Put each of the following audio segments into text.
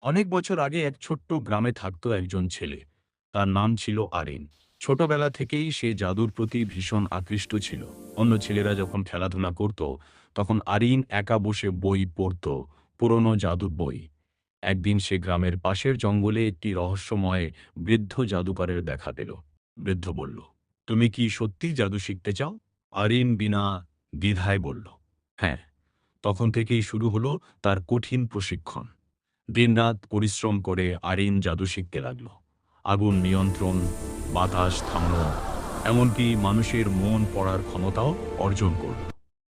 অনেক বছর আগে এক ছোট্ট গ্রামে থাকতো একজন ছেলে। তার নাম ছিল আরিন। ছোটবেলা থেকেই সে জাদুর প্রতি ভীষণ আকৃষ্ট ছিল। অন্য ছেলেরা যখন খেলাধুলা করত, তখন আরিন একা বসে বই পড়ত, পুরনো জাদুর বই। একদিন সে গ্রামের পাশের জঙ্গলে একটি রহস্যময় বৃদ্ধ জাদুকরের দেখা পেল। বৃদ্ধ বলল, তুমি কি সত্যি জাদু শিখতে চাও? আরিন বিনা দ্বিধায় বলল, হ্যাঁ। তখন থেকেই শুরু হলো তার কঠিন প্রশিক্ষণ। দিনরাত পরিশ্রম করে আরিন জাদু শিখতে লাগল। আগুন নিয়ন্ত্রণ, বাতাস থামানো, এমনকি মানুষের মন পড়ার ক্ষমতাও অর্জন করল।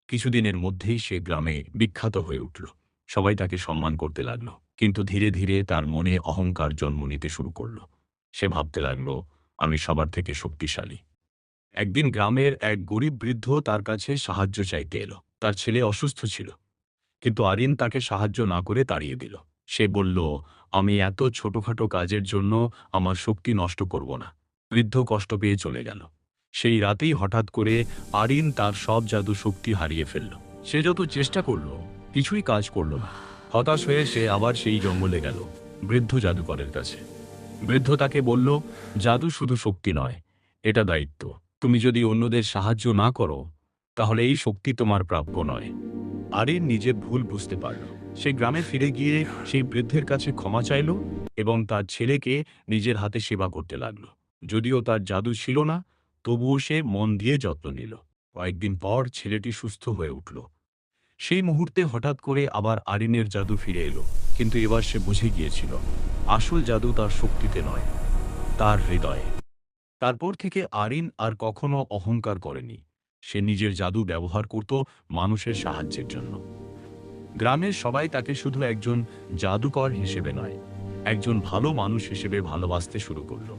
কিছুদিনের মধ্যেই সে গ্রামে বিখ্যাত হয়ে উঠল। সবাই তাকে সম্মান করতে লাগলো। কিন্তু ধীরে ধীরে তার মনে অহংকার জন্ম নিতে শুরু করল। সে ভাবতে লাগলো, আমি সবার থেকে শক্তিশালী। একদিন গ্রামের এক গরিব বৃদ্ধ তার কাছে সাহায্য চাইতে এলো। তার ছেলে অসুস্থ ছিল, কিন্তু আরিন তাকে সাহায্য না করে তাড়িয়ে দিল। সে বলল, আমি এত ছোটখাটো কাজের জন্য আমার শক্তি নষ্ট করব না। বৃদ্ধ কষ্ট পেয়ে চলে গেল। সেই রাতেই হঠাৎ করে আরিন তার সব জাদু শক্তি হারিয়ে ফেলল। সে যত চেষ্টা করল, কিছুই কাজ করল না। হতাশ হয়ে সে আবার সেই জঙ্গলে গেল, বৃদ্ধ জাদুকরের কাছে। বৃদ্ধ তাকে বলল, জাদু শুধু শক্তি নয়, এটা দায়িত্ব। তুমি যদি অন্যদের সাহায্য না করো, তাহলে এই শক্তি তোমার প্রাপ্য নয়। আরিন নিজের ভুল বুঝতে পারল। সে গ্রামে ফিরে গিয়ে সেই বৃদ্ধের কাছে ক্ষমা চাইল এবং তার ছেলেকে নিজের হাতে সেবা করতে লাগলো। যদিও তার জাদু ছিল না, তবুও সে মন দিয়ে যত্ন নিল। কয়েকদিন পর ছেলেটি সুস্থ হয়ে উঠল। সেই মুহূর্তে হঠাৎ করে আবার আরিনের জাদু ফিরে এলো। কিন্তু এবার সে বুঝে গিয়েছিল, আসল জাদু তার শক্তিতে নয়, তার হৃদয়ে। তারপর থেকে আরিন আর কখনো অহংকার করেনি। সে নিজের জাদু ব্যবহার করত মানুষের সাহায্যের জন্য। গ্রামের সবাই তাকে শুধু একজন জাদুকর হিসেবে নয়, একজন ভালো মানুষ হিসেবে ভালোবাসতে শুরু করল।